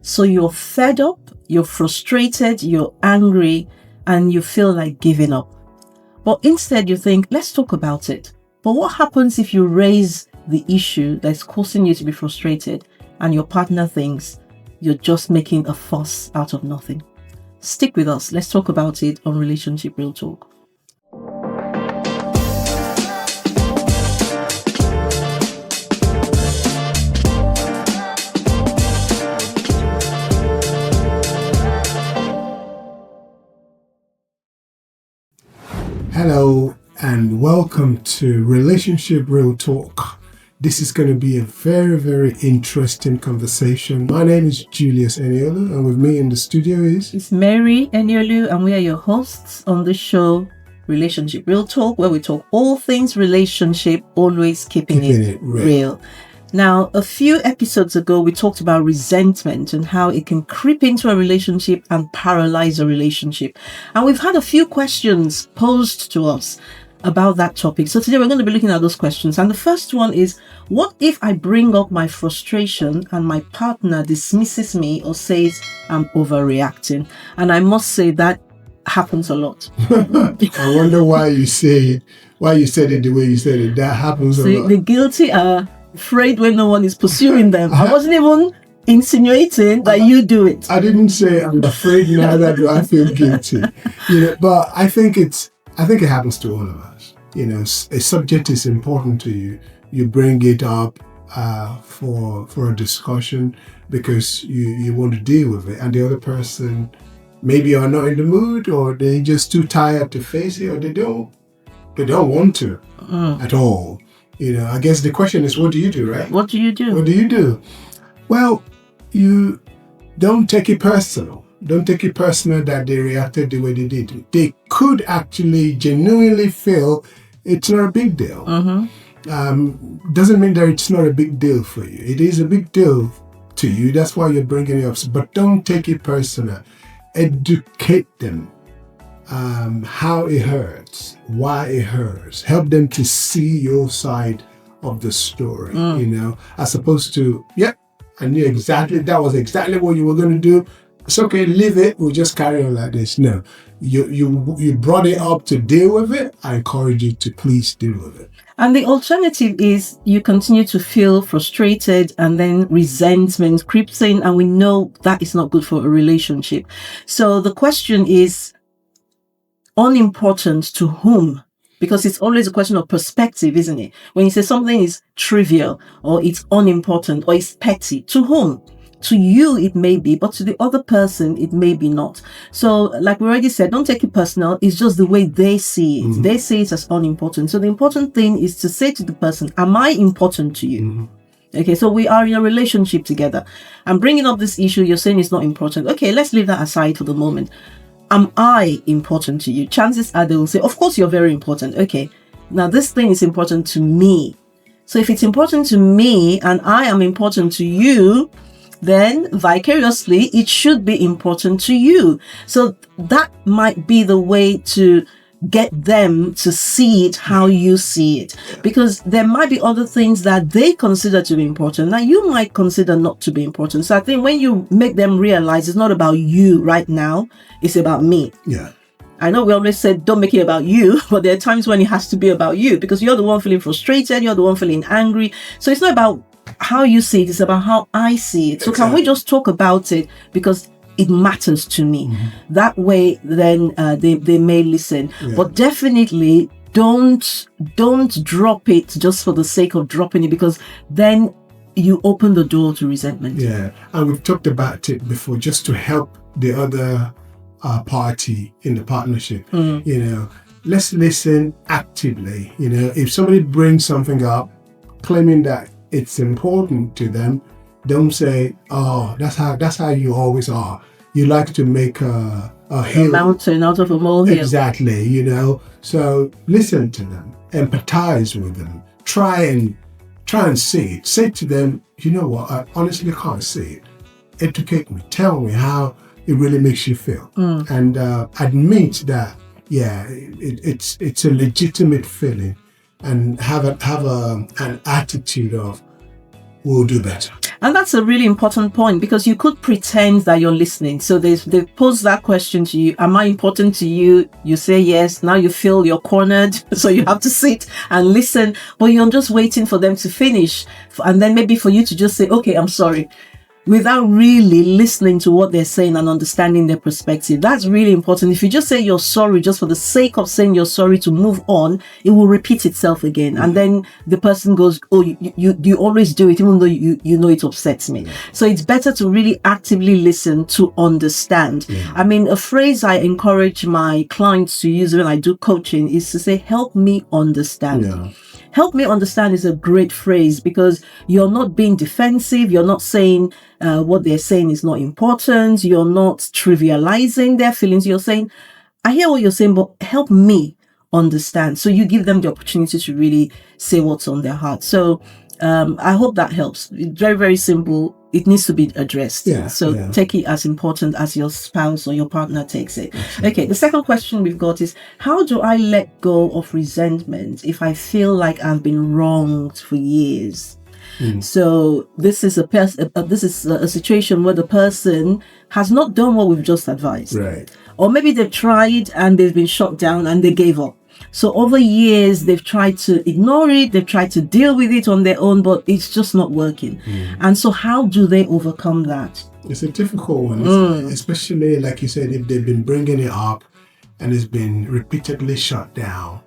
So you're fed up, you're frustrated, you're angry, and you feel like giving up. But instead you think, let's talk about it. But what happens if you raise the issue that's causing you to be frustrated and your partner thinks you're just making a fuss out of nothing? Stick with us. Let's talk about it on Relationship Real Talk. Hello and welcome to Relationship Real Talk. This is going to be a very, very interesting conversation. My name is Julius Eniolu, and with me in the studio It's Mary Eniolu, and we are your hosts on the show Relationship Real Talk, where we talk all things relationship, always keeping it real. Now, a few episodes ago, we talked about resentment and how it can creep into a relationship and paralyze a relationship. And we've had a few questions posed to us about that topic. So today we're going to be looking at those questions. And the first one is, what if I bring up my frustration and my partner dismisses me or says I'm overreacting? And I must say that happens a lot. I wonder why you said it the way you said it. That happens a lot. The guilty are afraid when no one is pursuing them. I wasn't even insinuating that you do it. I didn't say I'm afraid, neither do I feel guilty. But I think it happens to all of us. A subject is important to you. You bring it up for a discussion because you want to deal with it, and the other person maybe are not in the mood, or they're just too tired to face it, or they don't want to at all. I guess the question is, what do you do, right? What do you do? Well, you don't take it personal. Don't take it personal that they reacted the way they did. They could actually genuinely feel it's not a big deal. Doesn't mean that it's not a big deal for you. It is a big deal to you. That's why you're bringing it up. But don't take it personal. Educate them. How it hurts, why it hurts. Help them to see your side of the story, as opposed to, I knew that was exactly what you were going to do. It's okay, leave it, we'll just carry on like this. No, you brought it up to deal with it. I encourage you to please deal with it. And the alternative is you continue to feel frustrated, and then resentment creeps in, and we know that is not good for a relationship. So the question is, unimportant to whom? Because it's always a question of perspective, isn't it? When you say something is trivial, or it's unimportant, or it's petty, to whom? To you it may be, but to the other person it may be not. So like we already said, don't take it personal. It's just the way they see it. They see it as unimportant. So the important thing is to say to the person, am I important to you? Okay, so we are in a relationship together. I'm bringing up this issue. You're saying it's not important. Okay, let's leave that aside for the moment. Am I important to you? Chances are they will say, of course you're very important. Okay, now this thing is important to me. So if it's important to me and I am important to you, then vicariously it should be important to you. So that might be the way to get them to see it how you see it, because there might be other things that they consider to be important that you might consider not to be important. So I think when you make them realize it's not about you right now, it's about me. I know we always said don't make it about you, but there are times when it has to be about you, because you're the one feeling frustrated, you're the one feeling angry. So it's not about how you see it, it's about how I see it. So Can we just talk about it, because it matters to me. That way then they may listen. But definitely don't drop it just for the sake of dropping it, because then you open the door to resentment. And we've talked about it before, just to help the other party in the partnership. Let's listen actively. If somebody brings something up claiming that it's important to them, don't say, oh, that's how you always are. You like to make a hill. A mountain out of a molehill. Exactly, So listen to them, empathize with them, try and see it. Say to them, you know what, I honestly can't see it. Educate me, tell me how it really makes you feel. And admit that, it's a legitimate feeling, and have an attitude of, we'll do better. And that's a really important point, because you could pretend that you're listening. So they pose that question to you. Am I important to you? You say yes. Now you feel you're cornered. So you have to sit and listen, but you're just waiting for them to finish. And then maybe for you to just say, okay, I'm sorry, without really listening to what they're saying and understanding their perspective. That's really important. If you just say you're sorry just for the sake of saying you're sorry to move on, it will repeat itself again. And then the person goes, oh, you always do it, even though you know it upsets me. So it's better to really actively listen to understand. I mean, a phrase I encourage my clients to use when I do coaching is to say, help me understand. Help me understand is a great phrase, because you're not being defensive. You're not saying what they're saying is not important. You're not trivializing their feelings. You're saying, I hear what you're saying, but help me understand. So you give them the opportunity to really say what's on their heart. So I hope that helps. It's very, very simple. It needs to be addressed. Take it as important as your spouse or your partner takes it. Okay, the second question we've got is, how do I let go of resentment if I feel like I've been wronged for years? So this is a situation where the person has not done what we've just advised. Right. Or maybe they've tried and they've been shut down and they gave up. So over years, they've tried to ignore it, they've tried to deal with it on their own, but it's just not working. And so how do they overcome that? It's a difficult one, especially, like you said, if they've been bringing it up and it's been repeatedly shut down.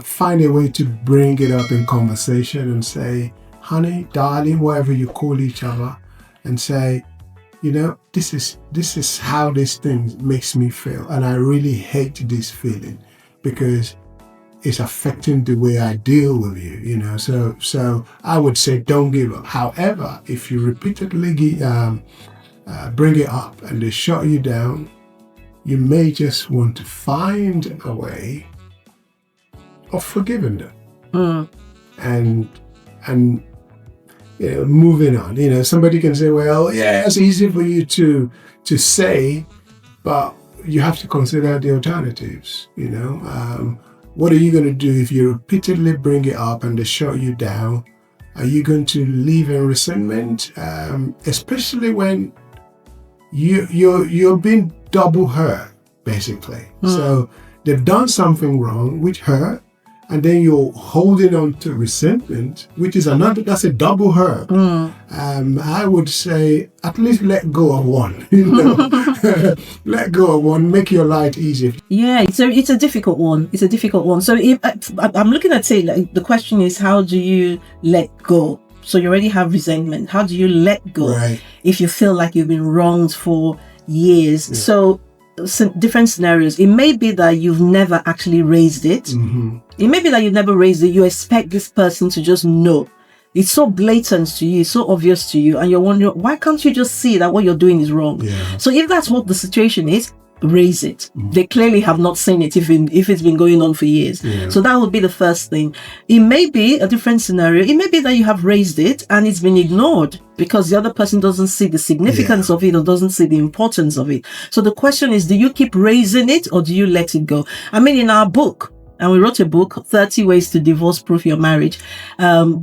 Find a way to bring it up in conversation and say, honey, darling, whatever you call each other, and say, you know, this is how this thing makes me feel, and I really hate this feeling because it's affecting the way I deal with you, you know. So I would say don't give up. However, if you repeatedly bring it up and they shut you down, you may just want to find a way of forgiving them and you know, moving on. You know, somebody can say, well, yeah, it's easy for you to say, but you have to consider the alternatives, you know. What are you going to do if you repeatedly bring it up and they shut you down? Are you going to live in resentment? Especially when you're being double hurt, basically. So they've done something wrong which hurt, and then you're holding on to resentment, which is that's a double hurt. I would say at least let go of one, you know. Let go of one, make your life easier. Yeah, it's a difficult one. It's a difficult one. So if I'm looking at it, like, the question is, how do you let go? So you already have resentment. How do you let go if you feel like you've been wronged for years? Yeah. So different scenarios. It may be that you've never actually raised it. It may be that you've never raised it. You expect this person to just know. It's so blatant to you, it's so obvious to you, and you're wondering, why can't you just see that what you're doing is wrong? So if that's what the situation is, raise it. They clearly have not seen it if it's been going on for years. So that would be the first thing. It may be a different scenario. It may be that you have raised it and it's been ignored because the other person doesn't see the significance of it or doesn't see the importance of it. So the question is, do you keep raising it or do you let it go? I mean, in our book, and we wrote a book, 30 Ways to Divorce-Proof Your Marriage.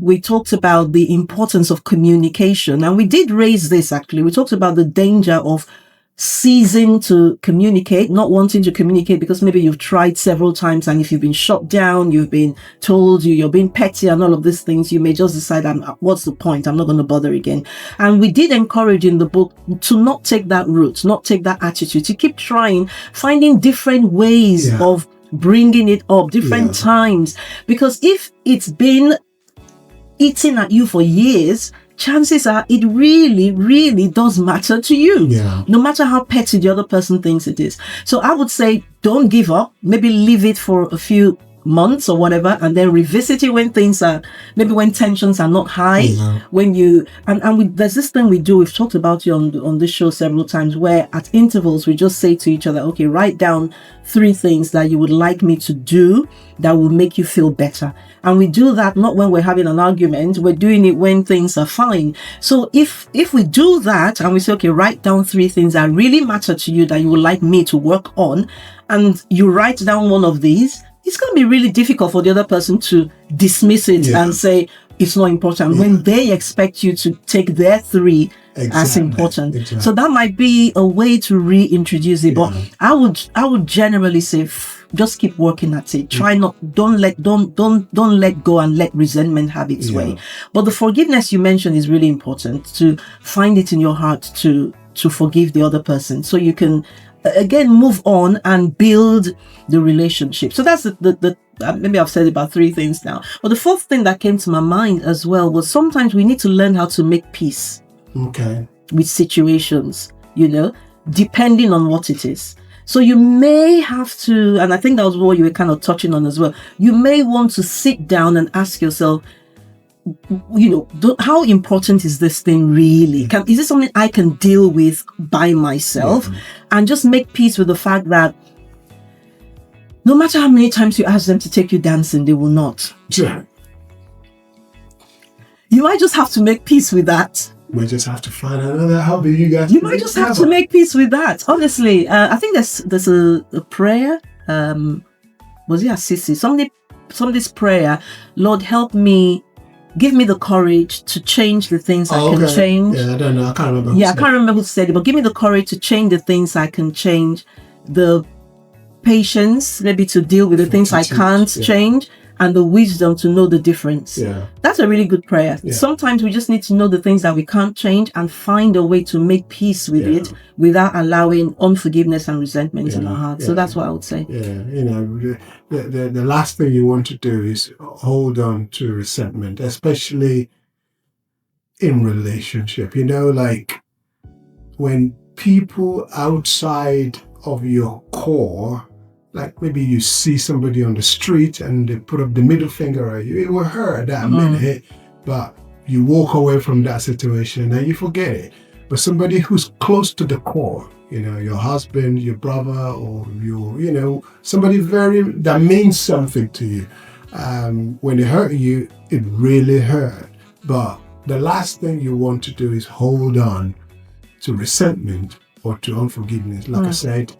We talked about the importance of communication. And we did raise this, actually. We talked about the danger of ceasing to communicate, not wanting to communicate because maybe you've tried several times, and if you've been shut down, you've been told you're being petty and all of these things, you may just decide, what's the point? I'm not going to bother again. And we did encourage in the book to not take that route, not take that attitude, to keep trying, finding different ways of bringing it up, different times. Because if it's been eating at you for years, chances are it really, really does matter to you. No matter how petty the other person thinks it is. So I would say, don't give up. Maybe leave it for a few months or whatever, and then revisit it when things are, maybe when tensions are not high, when you, there's this thing we do, we've talked about it on this show several times, where at intervals, we just say to each other, okay, write down 3 things that you would like me to do that will make you feel better. And we do that not when we're having an argument, we're doing it when things are fine. So if we do that and we say, okay, write down 3 things that really matter to you that you would like me to work on, and you write down one of these, it's going to be really difficult for the other person to dismiss it and say, it's not important when they expect you to take their 3 as important. Exactly. So that might be a way to reintroduce it. But I would generally say just keep working at it. Try not, don't let go and let resentment have its way. But the forgiveness you mentioned is really important, to find it in your heart to forgive the other person, so you can again move on and build the relationship. So that's the maybe I've said about 3 things now. But the 4th thing that came to my mind as well was sometimes we need to learn how to make peace with situations, depending on what it is. So you may have to, and I think that was what you were kind of touching on as well, you may want to sit down and ask yourself, how important is this thing really? Is this something I can deal with by myself? And just make peace with the fact that no matter how many times you ask them to take you dancing, they will not. Yeah. You might just have to make peace with that. We just have to find another hobby. You might just have to make peace with that. Honestly, I think there's a prayer. Was it Assisi? Somebody's prayer. Lord, help me. Give me the courage to change the things I can change. Yeah, I don't know. I can't remember. I can't remember who said it, but give me the courage to change the things I can change. The patience, maybe to deal with the things I can't change, and the wisdom to know the difference. That's a really good prayer. Sometimes we just need to know the things that we can't change and find a way to make peace with it without allowing unforgiveness and resentment in our hearts. So that's what I would say. The last thing you want to do is hold on to resentment, especially in relationship. Like when people outside of your core, like maybe you see somebody on the street and they put up the middle finger at you, it will hurt that minute, but you walk away from that situation and you forget it. But somebody who's close to the core, your husband, your brother, or somebody that means something to you, when it hurt you, it really hurt. But the last thing you want to do is hold on to resentment or to unforgiveness. Like I said,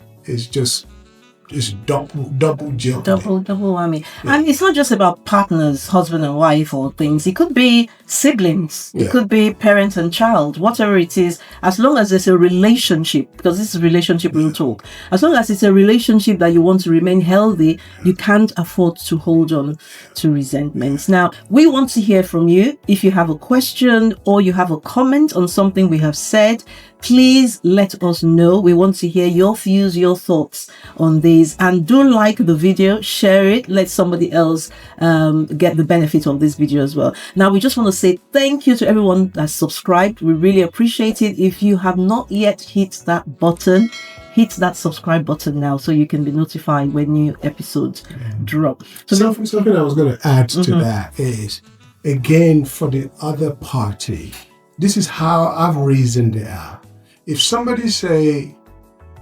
it's double jeopardy. Double whammy. And it's not just about partners, husband and wife or things. It could be siblings. It could be parent and child, whatever it is. As long as there's a relationship, because this is relationship real talk. As long as it's a relationship that you want to remain healthy, you can't afford to hold on to resentments. Now, we want to hear from you. If you have a question or you have a comment on something we have said, please let us know. We want to hear your views, your thoughts on these. And do like the video, share it, let somebody else get the benefit of this video as well. Now, we just want to say thank you to everyone that's subscribed. We really appreciate it. If you have not yet hit that button, hit that subscribe button now so you can be notified when new episodes drop. So something I was going to add to that is, again, for the other party, this is how I've reasoned it out. If somebody say,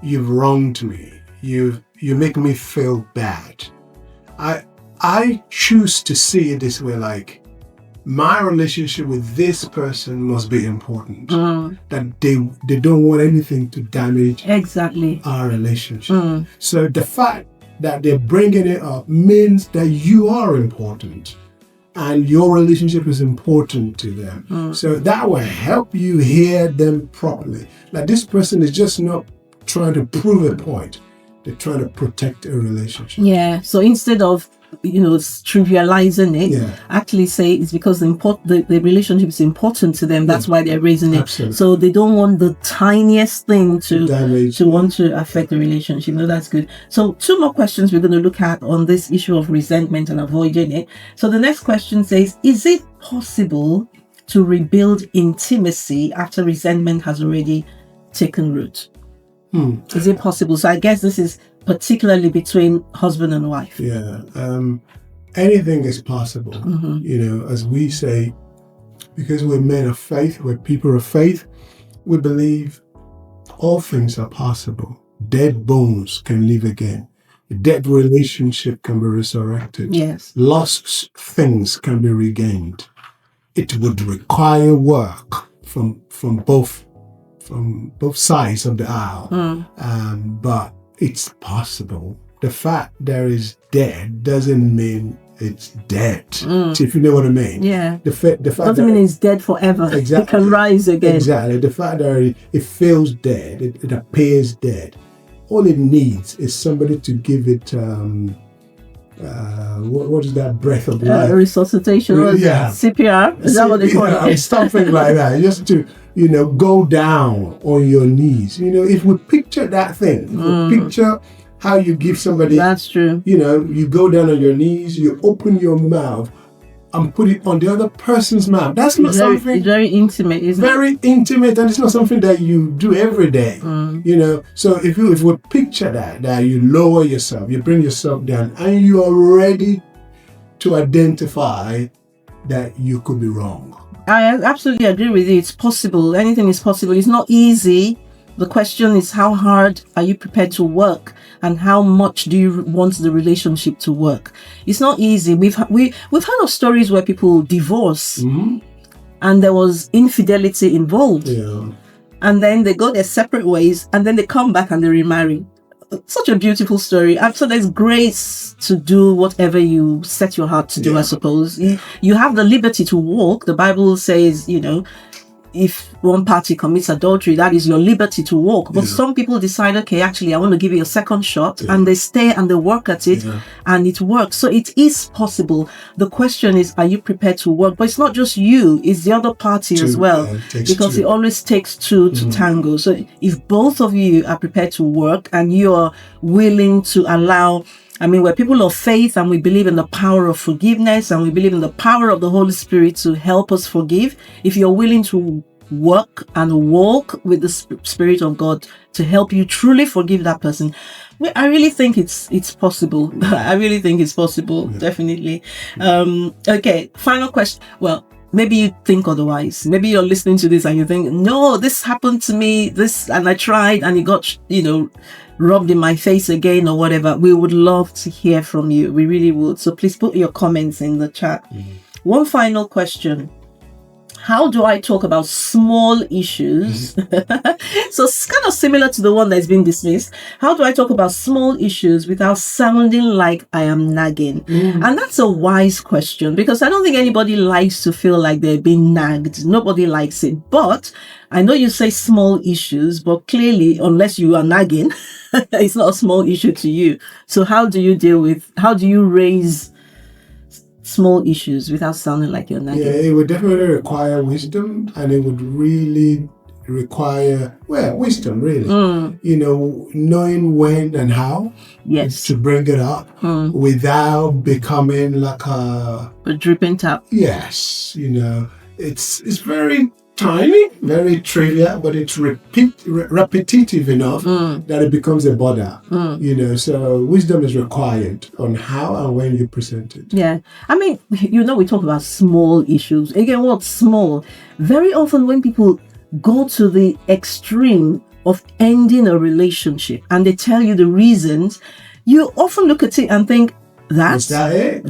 you've wronged me, you make me feel bad, I choose to see it this way, like my relationship with this person must be important. That they don't want anything to damage our relationship. So the fact that they're bringing it up means that you are important and your relationship is important to them. So that will help you hear them properly. Like, this person is just not trying to prove a point. They're trying to protect a relationship. Yeah. So instead of trivializing it, actually say it's because the relationship is important to them. That's why they're raising it. Absolutely. So they don't want the tiniest thing to damage, want to affect the relationship. No, that's good. So 2 more questions we're going to look at on this issue of resentment and avoiding it. So the next question says, is it possible to rebuild intimacy after resentment has already taken root? Is it possible? So I guess this is particularly between husband and wife. Anything is possible. As we say, because we're men of faith, we're people of faith, we believe all things are possible. Dead bones can live again. A dead relationship can be resurrected. Yes. Lost things can be regained. It would require work from both sides of the aisle. But it's possible. The fact there is dead doesn't mean it's dead. If you know what I mean. Yeah. The fact Doesn't mean it's dead forever. Exactly. It can rise again. Exactly. The fact that it feels dead, it appears dead. All it needs is somebody to give it what is that, breath of life? Resuscitation. CPR. Is that what they call it? Something like that. Just to, go down on your knees. If we picture that thing, if we picture how you give somebody. That's true. You go down on your knees, you open your mouth and put it on the other person's mouth. That's not something. It's very intimate, isn't it? Very intimate, and it's not something that you do every day. So if we picture that you lower yourself, you bring yourself down, and you are ready to identify that you could be wrong. I absolutely agree with you. It's possible. Anything is possible. It's not easy. The question is, how hard are you prepared to work, and how much do you want the relationship to work? It's not easy. We've heard of stories where people divorce, and there was infidelity involved, and then they go their separate ways, and then they come back and they remarry. Such a beautiful story. And so there's grace to do whatever you set your heart to do. I suppose you have the liberty to walk. The Bible says, if one party commits adultery, that is your liberty to walk. But some people decide, okay, actually, I want to give you a second shot, and they stay and they work at it, and it works. So it is possible. The question is, are you prepared to work? But it's not just you, it's the other party as well, because it always takes two to tango. So if both of you are prepared to work and you are willing to allow, we're people of faith, and we believe in the power of forgiveness, and we believe in the power of the Holy Spirit to help us forgive. If you're willing to work and walk with the Spirit of God to help you truly forgive that person, I really think it's possible. I really think it's possible, definitely. Okay, final question. Well, maybe you think otherwise. Maybe you're listening to this and you think, no, this happened to me, and I tried, and it got, rubbed in my face again or whatever. We would love to hear from you. We really would. So please put your comments in the chat. One final question. How do I talk about small issues? So it's kind of similar to the one that's been dismissed. How do I talk about small issues without sounding like I am nagging? And that's a wise question, because I don't think anybody likes to feel like they're being nagged. Nobody likes it. But I know you say small issues, but clearly, unless you are nagging, it's not a small issue to you. So how do you raise small issues without sounding like you're nagging? It would definitely require wisdom, and it would really require wisdom, really. Knowing when and how to bring it up without becoming like a dripping tap. Yes, it's very tiny, very trivial, but it's repetitive enough that it becomes a bother. So wisdom is required on how and when you present it. Yeah. We talk about small issues. Again, what's small? Very often when people go to the extreme of ending a relationship and they tell you the reasons, you often look at it and think, Is that it?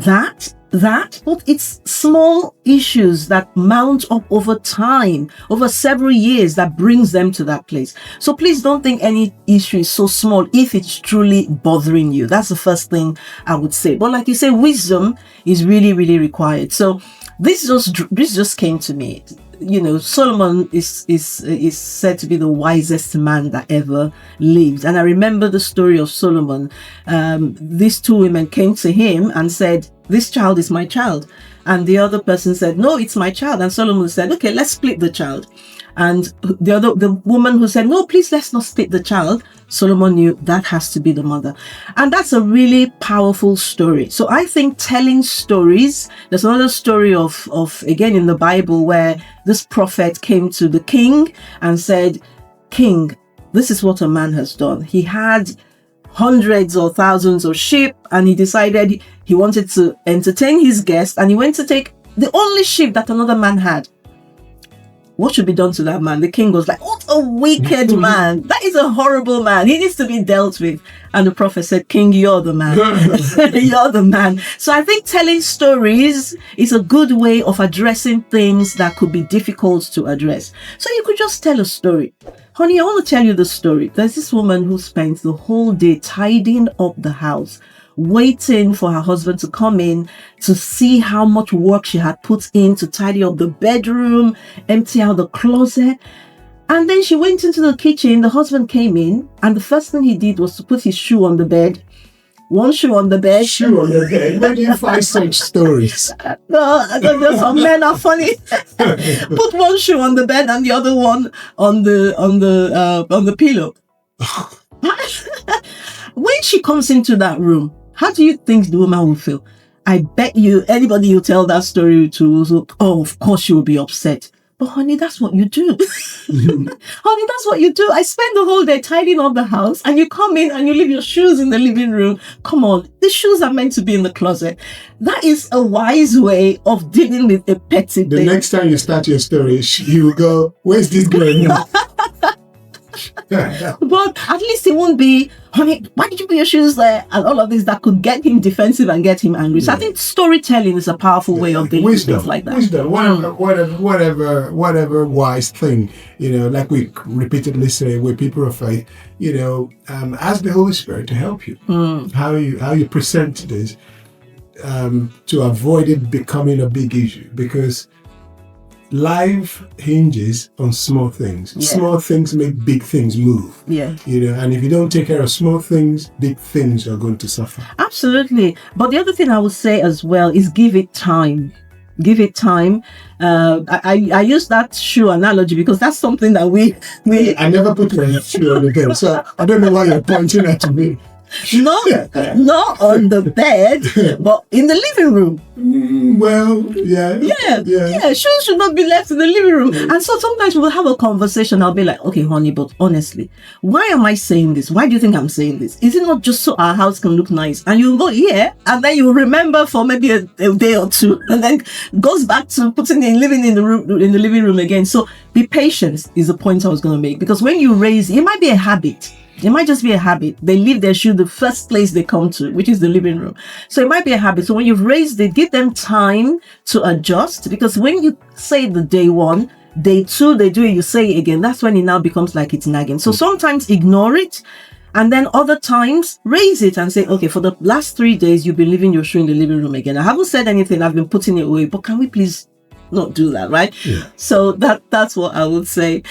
But it's small issues that mount up over time, over several years, that brings them to that place. So please don't think any issue is so small if it's truly bothering you. That's the first thing I would say. But like you say, wisdom is really, really required. So this just came to me. Solomon is said to be the wisest man that ever lived. And I remember the story of Solomon. These two women came to him and said, "This child is my child." And the other person said, "No, it's my child." And Solomon said, "Okay, let's split the child." And the woman who said, "No, please, let's not split the child," Solomon knew that has to be the mother. And that's a really powerful story. So I think telling stories, there's another story of again in the Bible where this prophet came to the king and said, "King, this is what a man has done. He had hundreds or thousands of sheep, and he decided he wanted to entertain his guests, and he went to take the only sheep that another man had. What should be done to that man?" The king was like, "What a wicked man. That is a horrible man. He needs to be dealt with." And the prophet said, "King, you're the man." You're the man. So I think telling stories is a good way of addressing things that could be difficult to address. So you could just tell a story. "Honey, I want to tell you the story. There's this woman who spends the whole day tidying up the house. waiting for her husband to come in to see how much work she had put in to tidy up the bedroom, empty out the closet. And then she went into the kitchen. The husband came in, and the first thing he did was to put his shoe on the bed. One shoe on the bed. Shoe on the bed. Where do you find such stories? No, I don't know. Some men are funny. Put one shoe on the bed and the other one on the pillow. When she comes into that room, how do you think the woman will feel? I bet you anybody you tell that story to, of course she will be upset. But honey, that's what you do. Honey, that's what you do. I spend the whole day tidying up the house, and you come in and you leave your shoes in the living room. Come on, the shoes are meant to be in the closet. That is a wise way of dealing with a petty The thing. next time you start your story, you will go, where's this going now? But at least it won't be, honey, why did you put your shoes there? And all of this that could get him defensive and get him angry. So I think storytelling is a powerful way of dealing with things like that. Wisdom, whatever wise thing, like we repeatedly say with people of faith, ask the Holy Spirit to help you. How you present this to avoid it becoming a big issue, because life hinges on small things. Yeah. Small things make big things move. Yeah. And if you don't take care of small things, big things are going to suffer. Absolutely. But the other thing I would say as well is give it time. Give it time. I use that shoe analogy because that's something that we I never put my shoe on the bed, so I don't know why you're pointing at me. not on the bed, but in the living room. Yeah. Shoes should not be left in the living room. And so sometimes we'll have a conversation. I'll be like, okay, honey, but honestly, why am I saying this? Why do you think I'm saying this? Is it not just so our house can look nice? And you'll go, yeah, and then you'll remember for maybe a day or two, and then goes back to living in the living room again. So be patient is the point I was going to make, because when you raise, it might be a habit. It might just be a habit. They leave their shoe the first place they come to, which is the living room. So it might be a habit. So when you've raised it, give them time to adjust, because when you say the day one, day two, they do it, you say it again. That's when it now becomes like it's nagging. So sometimes ignore it, and then other times raise it and say, okay, for the last 3 days, you've been leaving your shoe in the living room again. I haven't said anything. I've been putting it away, but can we please not do that, right? Yeah. So that's what I would say.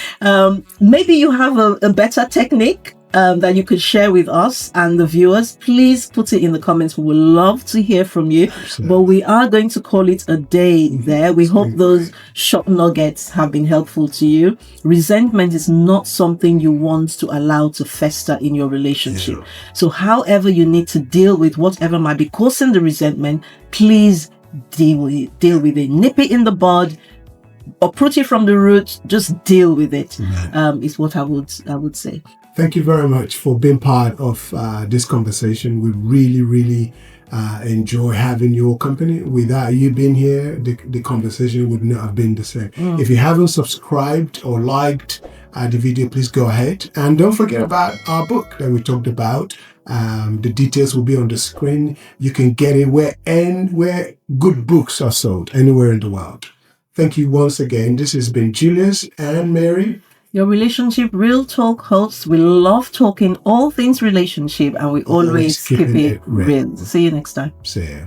Maybe you have a better technique that you could share with us and the viewers. Please put it in the comments. We would love to hear from you. Absolutely. But we are going to call it a day there. We hope those short nuggets have been helpful to you. Resentment is not something you want to allow to fester in your relationship. Yeah. So however you need to deal with whatever might be causing the resentment, please deal with it. Nip it in the bud, uproot it from the root. Just deal with it. Is what I would say. Thank you very much for being part of this conversation. We really, really enjoy having your company. Without you being here, the conversation would not have been the same. If you haven't subscribed or liked the video, please go ahead. And don't forget about our book that we talked about. The details will be on the screen. You can get it where good books are sold, anywhere in the world. Thank you once again. This has been Julius and Mary, your Relationship Real Talk hosts. We love talking all things relationship, and we always keep it real. See you next time. See ya.